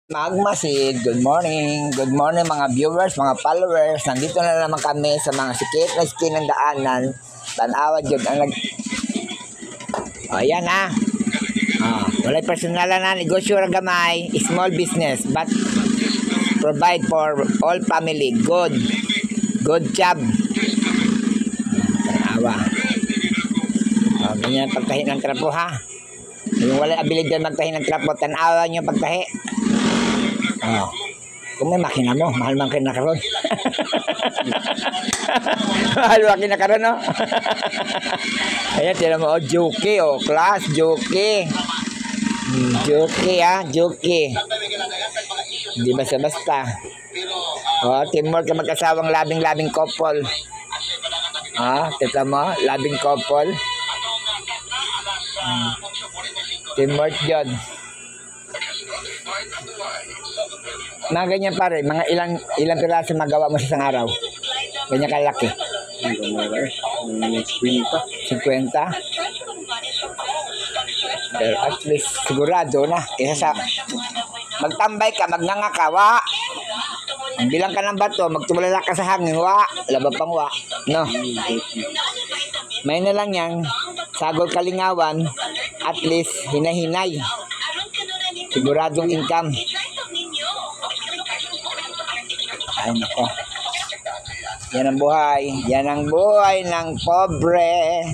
Magmasid, good morning mga viewers, mga followers. Nandito na naman kami sa mga sikit na skin ng daanan. Tanawan dyan ang O yan ha. Walay personalan na negosyo ra gamay, small business but provide for all family. Good job. Tanawa. Ganyan pagtahi ng trapo ha. Yung walay abilidad magtahi ng trapo, tanawa nyo pagtahi. Kung may makina mo, mahal man kinakaroon. Mahal man kinakaroon, no? Ayan, tira mo, jockey, class, jockey. Jockey, jockey. Hindi basta-basta. Teamwork ka mag-asawang labing-labing couple. Tita mo, labing couple. Teamwork yun. Mga ganyan pare, mga ilang piraso magawa mo sa isang araw? Ganyan kalaki? 50? Pero at least sigurado na. Kaya sa magtambay ka, magnangakawa. Bilang ka ng bato, magtulala ka sa hangin, labab pang no? May na lang yan, sagol kalingawan, at least hinahinay. Siguradong income. Ay nako. Yan ang buhay ng pobre.